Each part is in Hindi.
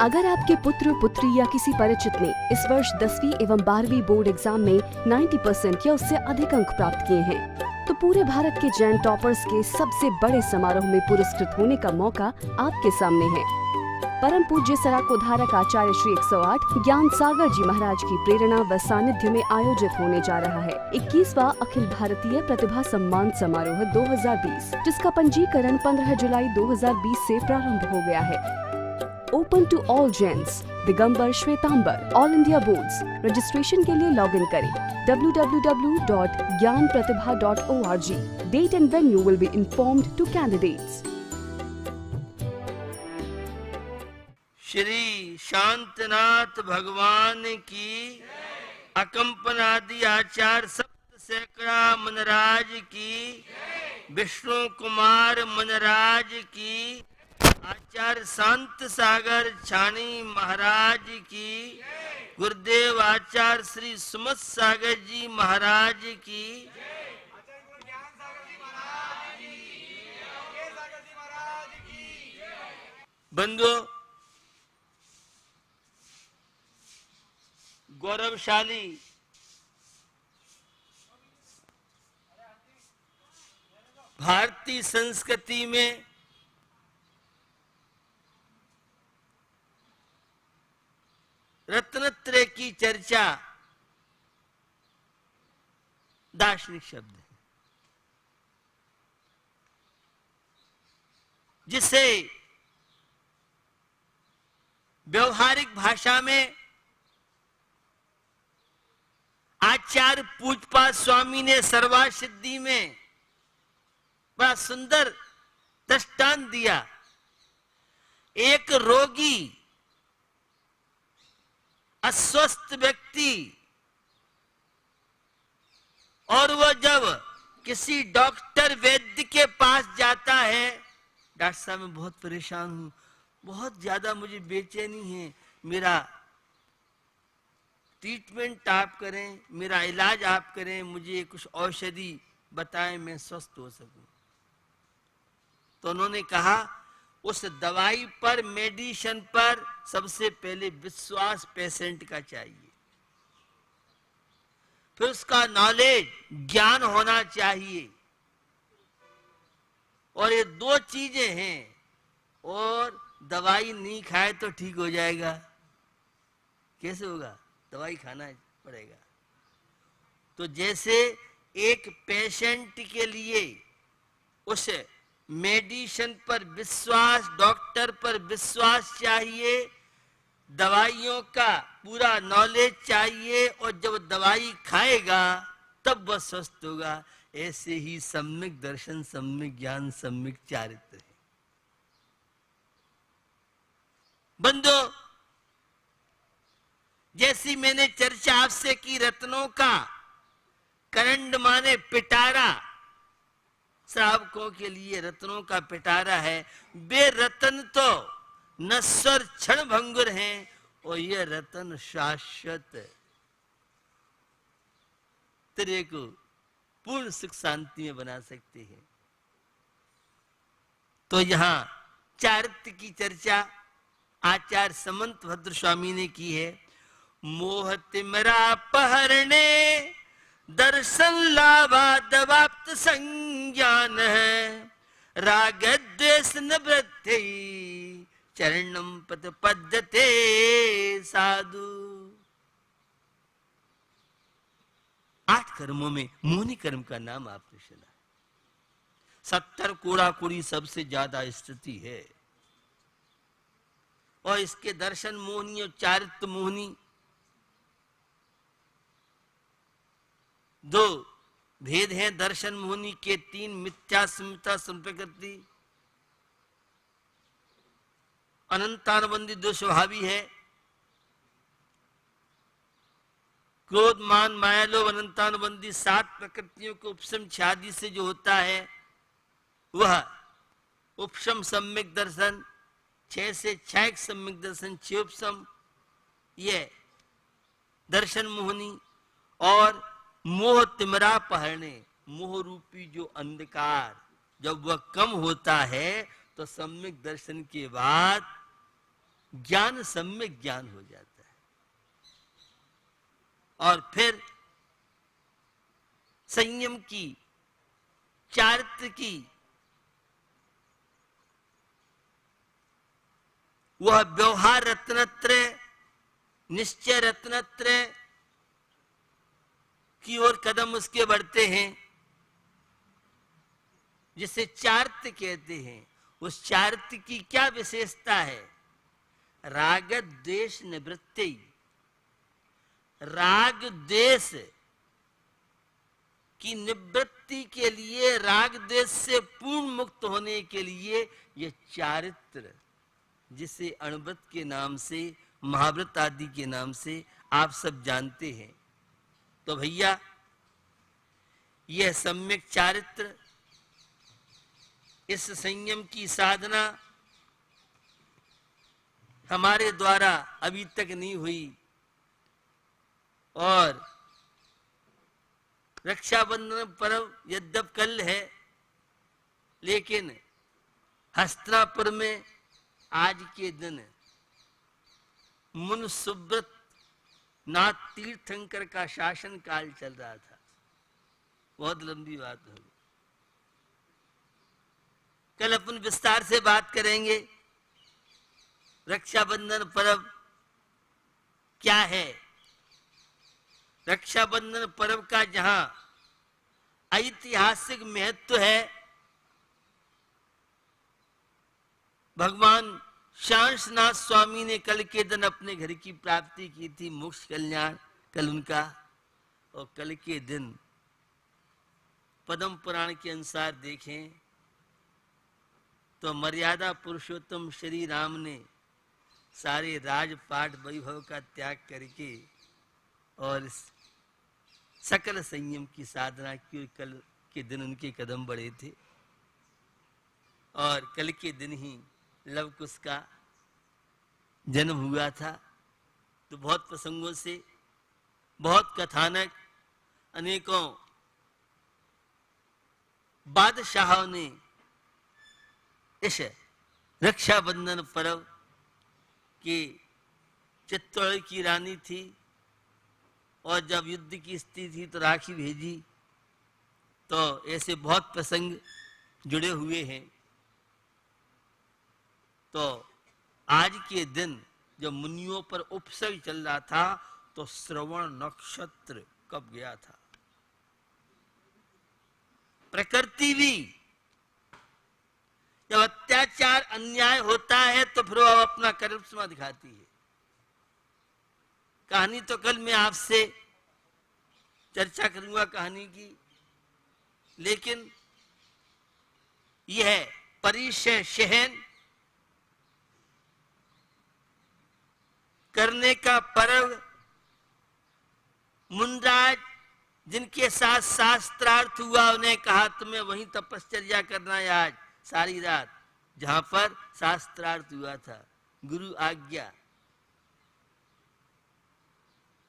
अगर आपके पुत्र पुत्री या किसी परिचित ने इस वर्ष 10वीं एवं 12वीं बोर्ड एग्जाम में 90% या उससे अधिक अंक प्राप्त किए हैं, तो पूरे भारत के जैन टॉपर्स के सबसे बड़े समारोह में पुरस्कृत होने का मौका आपके सामने है। परम पूज्य सराकोधारक आचार्य श्री 108 ज्ञान सागर जी महाराज की प्रेरणा व सानिध्य में आयोजित होने जा रहा है 21वां अखिल भारतीय प्रतिभा सम्मान समारोह 2020, जिसका पंजीकरण 15 जुलाई 2020 से प्रारंभ हो गया है। Open to all Jains, Digambar, Shwetambar, all India boards. Registration के लिए लॉगिन करें www.gyanpratibha.org. Date and venue will be informed to candidates. Shri शांतनाथ भगवान की अकंपनादि आचार्य सप्त सैकड़ा मनराज की, विष्णु कुमार मनराज की, आचार्य शांत सागर छानी महाराज की, गुरुदेव आचार्य श्री सुमत सागर जी महाराज की, बंधु गौरवशाली भारतीय संस्कृति में रत्नत्रय की चर्चा दार्शनिक शब्द है, जिसे व्यवहारिक भाषा में आचार्य पूजपाद स्वामी ने सर्वासिद्धि में बड़ा सुंदर दृष्टांत दिया। एक रोगी अस्वस्थ व्यक्ति और वह जब किसी डॉक्टर वैद्य के पास जाता है, डॉक्टर साहब मैं बहुत परेशान हूं, बहुत ज्यादा मुझे बेचैनी है, मेरा ट्रीटमेंट आप करें, मेरा इलाज आप करें, मुझे कुछ औषधि बताएं मैं स्वस्थ हो सकूं। तो उन्होंने कहा उस दवाई पर, मेडिसिन पर सबसे पहले विश्वास पेशेंट का चाहिए, फिर उसका नॉलेज, ज्ञान होना चाहिए, और ये दो चीजें हैं। और दवाई नहीं खाए तो ठीक हो जाएगा, कैसे होगा? दवाई खाना पड़ेगा। तो जैसे एक पेशेंट के लिए उस मेडिसिन पर विश्वास, डॉक्टर पर विश्वास चाहिए, दवाइयों का पूरा नॉलेज चाहिए, और जब दवाई खाएगा तब वह स्वस्थ होगा। ऐसे ही सम्यक दर्शन, सम्यक ज्ञान, सम्यक चारित्र है। बंधु, जैसी मैंने चर्चा आपसे की रत्नों का, करंड माने पिटारा, श्रावकों के लिए रत्नों का पिटारा है। वे रत्न तो नश्वर क्षण भंगुर हैं, और ये रत्न शाश्वत तेरे को पूर्ण सुख शांति में बना सकते हैं। तो यहां चारित्र की चर्चा आचार्य समंत भद्र स्वामी ने की है। मोह तिमरा पहरने दर्शन लाभा दवाप्त संज्ञान है, राग द्वेष निवृत्ति चरणम पद पद्धते साधु। 8 कर्मों में मोहनी कर्म का नाम आपने सुना। 70 कोड़ा कोड़ी सबसे ज्यादा स्थिति है, और इसके दर्शन मोहनी और चारित्र मोहनी दो भेद हैं। दर्शन मोहनी के 3 मिथ्या, स्मिता, संप्रकृति, अनंतानुबंधी 2 स्वभावी है। क्रोध, मान, माया, लोभ, अनंतानुबंधी 7 प्रकृतियों के उपशम छादी से जो होता है वह उपशम सम्यक दर्शन, 6 से 6 सम्यक दर्शन, 6 उपशम, ये दर्शन मोहनी। और मोह तिमरा पहरने, मोह रूपी जो अंधकार जब वह कम होता है तो सम्यक दर्शन के बाद ज्ञान सम्यक ज्ञान हो जाता है। और फिर संयम की, चारित्र की वह व्यवहार रत्नत्रय, निश्चय रत्नत्रय की ओर कदम उसके बढ़ते हैं, जिसे चारित्र कहते हैं। उस चारित्र की क्या विशेषता है? राग द्वेष निवृत्ति। राग द्वेष की निवृत्ति के लिए, राग द्वेष से पूर्ण मुक्त होने के लिए यह चारित्र, जिसे अणुव्रत के नाम से, महाव्रत आदि के नाम से आप सब जानते हैं। तो भैया यह सम्यक चारित्र, इस संयम की साधना हमारे द्वारा अभी तक नहीं हुई। और रक्षाबंधन पर्व यद्यप कल है, लेकिन हस्तिनापुर में आज के दिन मुन सुब्रत नाथ तीर्थंकर का शासन काल चल रहा था। बहुत लंबी बात होगी, कल अपन विस्तार से बात करेंगे। रक्षाबंधन पर्व क्या है? रक्षाबंधन पर्व का जहां ऐतिहासिक महत्व है, भगवान शांसनाथ स्वामी ने कल के दिन अपने घर की प्राप्ति की थी, मोक्ष कल्याण कल उनका। और कल के दिन पद्म पुराण के अनुसार देखें तो मर्यादा पुरुषोत्तम श्री राम ने सारे राजपाट वैभव का त्याग करके और सकल संयम की साधना की। कल के दिन उनके कदम बढ़े थे और कल के दिन ही लव कुश का जन्म हुआ था। तो बहुत प्रसंगों से, बहुत कथानक, अनेकों बादशाहों ने इस रक्षाबंधन पर्व की, चित्तौड़ की रानी थी और जब युद्ध की स्थिति थी तो राखी भेजी। तो ऐसे बहुत प्रसंग जुड़े हुए हैं। तो आज के दिन जब मुनियों पर उपसर्ग चल रहा था तो श्रवण नक्षत्र कब गया था। प्रकृति भी जब अत्याचार अन्याय होता है तो फिर वो अपना करिश्मा दिखाती है। कहानी तो कल मैं आपसे चर्चा करूंगा कहानी की, लेकिन यह परिचय शहन करने का पर्व, मुंडराज जिनके साथ शास्त्रार्थ हुआ, उन्हें कहा तुम्हें वहीं तपश्चर्या करना है आज सारी रात, जहां पर शास्त्रार्थ हुआ था, गुरु आज्ञा।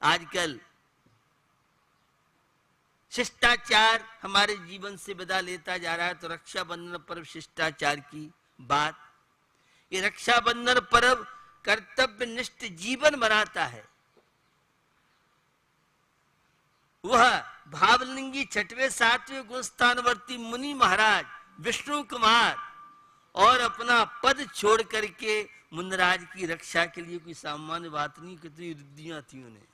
आजकल शिष्टाचार हमारे जीवन से बदला लेता जा रहा है। तो रक्षाबंधन पर्व शिष्टाचार की बात, ये रक्षाबंधन पर्व कर्तव्यनिष्ठ जीवन बनाता है। वह भावलिंगी छठवें सातवें गुणस्थानवर्ती मुनि महाराज विष्णु कुमार और अपना पद छोड़ करके मुंडराज की रक्षा के लिए, कोई सामान्य बात नहीं, कितनी रिद्धियां थी उन्हें।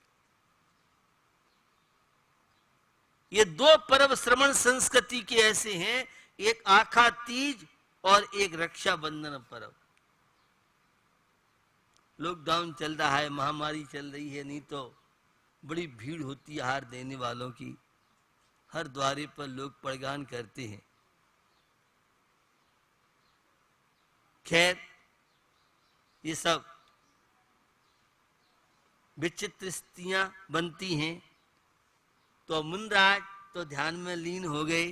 ये दो पर्व श्रवण संस्कृति के ऐसे हैं, एक आखा तीज और एक रक्षाबंधन पर्व। लॉकडाउन चल रहा है, महामारी चल रही है, नहीं तो बड़ी भीड़ होती है आहार देने वालों की। हर द्वारे पर लोग प्रगान करते हैं। खैर, ये सब विचित्र स्थितियां बनती हैं। तो मुंडराज तो ध्यान में लीन हो गए।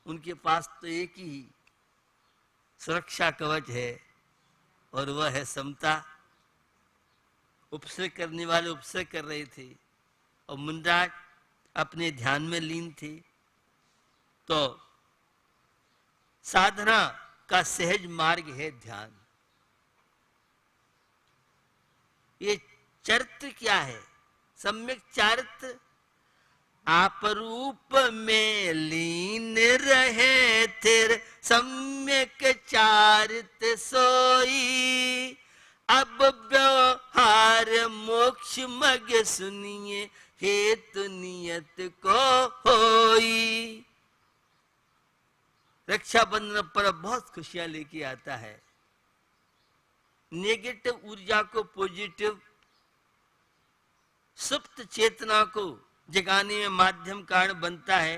उनके पास तो एक ही सुरक्षा कवच है और वह है समता। उपसर्ग करने वाले उपसर्ग कर रहे थे और मुंडराज अपने ध्यान में लीन थे। तो साधना का सहज मार्ग है ध्यान। ये चरित्र क्या है? सम्यक चारित्र। आप रूप में लीन रहे तिर सम्यक चारित्र सोई, अब व्यवहार मोक्ष मग सुनिए हेतु नियत को होई। रक्षाबंधन पर बहुत खुशियां लेके आता है। नेगेटिव ऊर्जा को पॉजिटिव, सुप्त चेतना को जगाने में माध्यम कारण बनता है।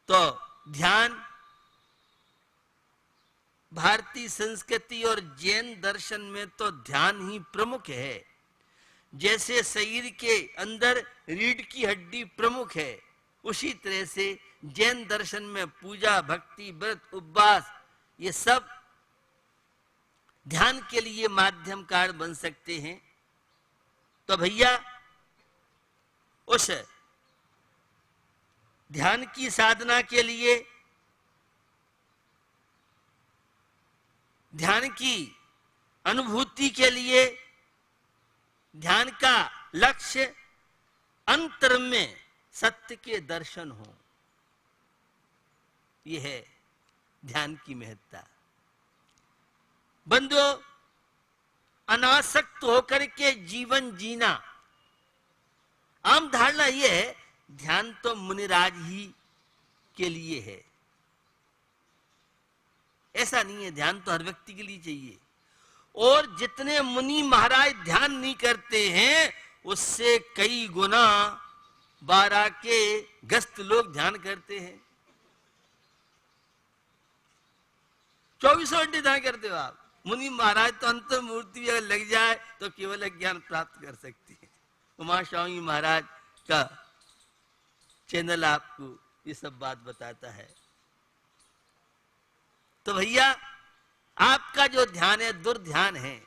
तो ध्यान भारतीय संस्कृति और जैन दर्शन में तो ध्यान ही प्रमुख है। जैसे शरीर के अंदर रीढ़ की हड्डी प्रमुख है, उसी तरह से जैन दर्शन में पूजा, भक्ति, व्रत, उपवास ये सब ध्यान के लिए माध्यम कारण बन सकते हैं। तो भैया उस ध्यान की साधना के लिए, ध्यान की अनुभूति के लिए, ध्यान का लक्ष्य अंतर में सत्य के दर्शन हो, यह है ध्यान की महत्ता। बंधुओं, अनासक्त होकर के जीवन जीना, आम धारणा यह है ध्यान तो मुनिराज ही के लिए है। ऐसा नहीं है, ध्यान तो हर व्यक्ति के लिए चाहिए। और जितने मुनि महाराज ध्यान नहीं करते हैं, उससे कई गुना 12 के गस्त लोग ध्यान करते हैं। 24 घंटे ध्यान करते हो आप। मुनि महाराज तो अंतर मूर्ति भी अगर लग जाए तो केवल ज्ञान प्राप्त कर सकती है। उमा स्वामी महाराज का चैनल आपको ये सब बात बताता है। तो भैया आपका जो ध्यान है दुर्ध्यान है।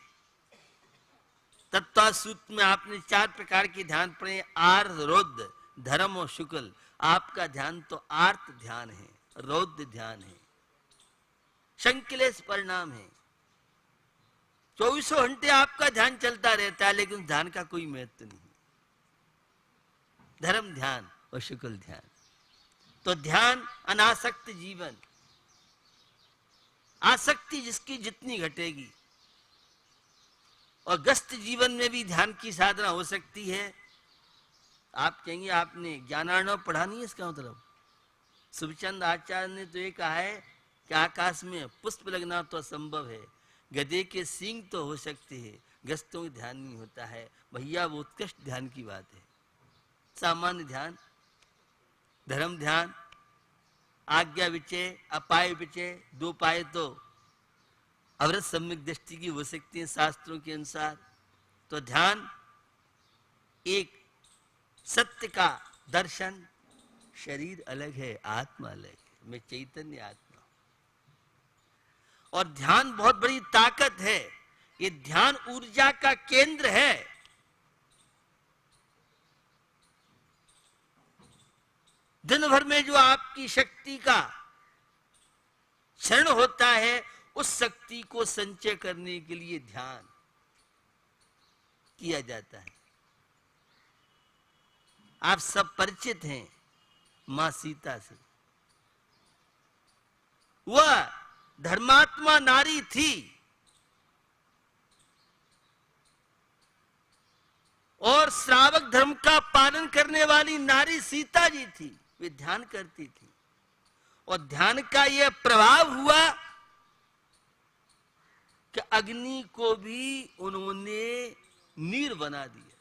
तत्व सूत्र में आपने 4 प्रकार के ध्यान पढ़े, आर्थ, रौद्र, धर्म और शुक्ल। आपका ध्यान तो आर्त ध्यान है, रौद्र ध्यान है, संकलेश परिणाम है। 24 घंटे आपका ध्यान चलता रहता है, लेकिन ध्यान का कोई महत्व नहीं। धर्म ध्यान और शुक्ल ध्यान। तो ध्यान अनासक्त जीवन, आसक्ति जिसकी जितनी घटेगी, और ग्रस्त जीवन में भी ध्यान की साधना हो सकती है। आप कहेंगे आपने ज्ञानार्णव पढ़ा नहीं है, इसका मतलब सुभचंद आचार्य ने तो ये कहा है कि आकाश में पुष्प लगना तो असंभव है, गधे के सींग तो हो सकते हैं, ग्रस्तों का ध्यान नहीं होता है। भैया वो उत्कृष्ट ध्यान की बात है। सामान्य ध्यान, धर्म ध्यान, आज्ञा विचय, अपाय विचय, 2 पाए तो अवरत सम्यक दृष्टि की हो सकती है शास्त्रों के अनुसार। तो ध्यान एक सत्य का दर्शन, शरीर अलग है, आत्मा अलग है, मैं चैतन्य आत्मा। और ध्यान बहुत बड़ी ताकत है। ये ध्यान ऊर्जा का केंद्र है। दिन भर में जो आपकी शक्ति का क्षरण होता है, उस शक्ति को संचय करने के लिए ध्यान किया जाता है। आप सब परिचित हैं मां सीता से। वह धर्मात्मा नारी थी और श्रावक धर्म का पालन करने वाली नारी सीता जी थी। वे ध्यान करती थी और ध्यान का यह प्रभाव हुआ कि अग्नि को भी उन्होंने नीर बना दिया।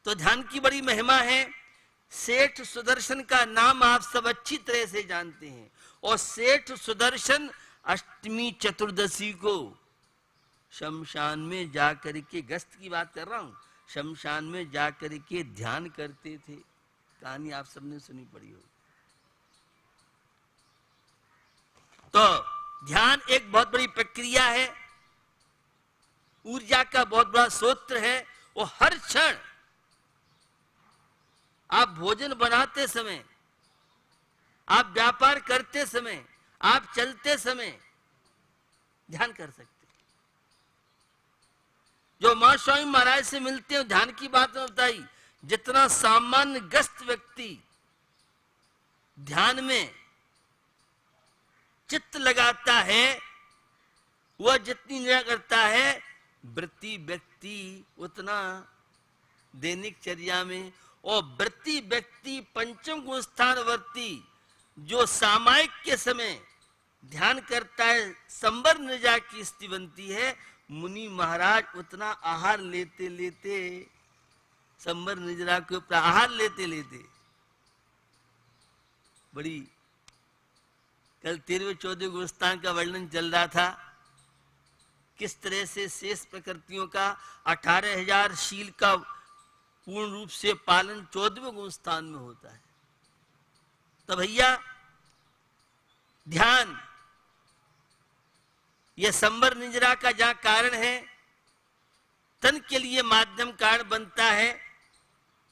तो ध्यान की बड़ी महिमा है। सेठ सुदर्शन का नाम आप सब अच्छी तरह से जानते हैं। और सेठ सुदर्शन अष्टमी चतुर्दशी को शमशान में जाकर के, गस्त की बात कर रहा हूं, शमशान में जाकर के ध्यान करते थे। कहानी आप सबने सुनी पड़ी होगी। तो ध्यान एक बहुत बड़ी प्रक्रिया है, ऊर्जा का बहुत बड़ा स्रोत है। वो हर क्षण आप भोजन बनाते समय, आप व्यापार करते समय, आप चलते समय, ध्यान कर सकते। जो मां स्वामी महाराज से मिलते हैं ध्यान की बात बताई, जितना सामान्य ग्रस्त व्यक्ति ध्यान में चित्त लगाता है, वह जितनी निद्रा करता है, वृत्ति व्यक्ति उतना दैनिक चर्या में, और वृत्ति व्यक्ति पंचम गुण स्थानवर्ती जो सामायिक के समय ध्यान करता है, संवर निद्रा की स्थिति बनती है। मुनि महाराज उतना आहार लेते लेते, संवर निद्रा के ऊपर आहार लेते लेते, बड़ी कल 13वें-14वें गुण स्थान का वर्णन चल रहा था, किस तरह से शेष प्रकृतियों का 18,000 शील का पूर्ण रूप से पालन 14वें गुण स्थान में होता है। तो भैया ध्यान यह संवर निद्रा का जहां कारण है, तन के लिए माध्यम कारण बनता है,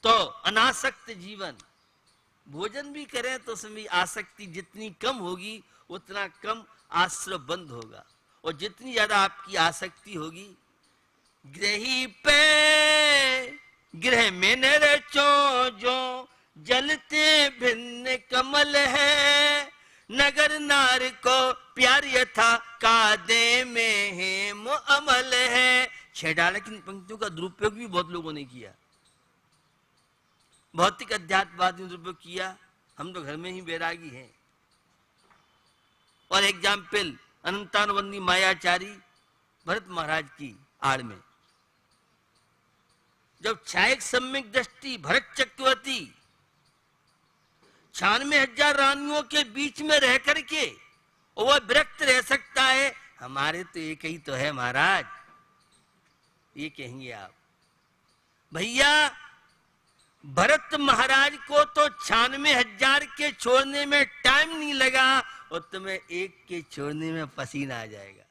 तो अनासक्त जीवन, भोजन भी करें तो उसमें आसक्ति जितनी कम होगी उतना कम आश्रय बंद होगा, और जितनी ज्यादा आपकी आसक्ति होगी, ग्रही पे गृह में न रचो जो जलते भिन्न कमल है, नगर नार को प्यार यथा कादे में हेम अमल है। छेड़ाले की पंक्तियों का दुरुपयोग भी बहुत लोगों ने किया, भौतिक अध्यात्मवाद ने दुरुपयोग किया। हम तो घर में ही बैरागी हैं। और एग्जाम्पल अनंतानुबंधी मायाचारी भरत महाराज की आड़ में, जब छायक सम्यक दृष्टि भरत चक्रवर्ती 96,000 रानियों के बीच में रह करके वह विरक्त रह सकता है, हमारे तो एक ही तो है महाराज, ये कहेंगे आप। भैया भरत महाराज को तो 96,000 के छोड़ने में टाइम नहीं लगा, और तुम्हें एक के छोड़ने में पसीना आ जाएगा।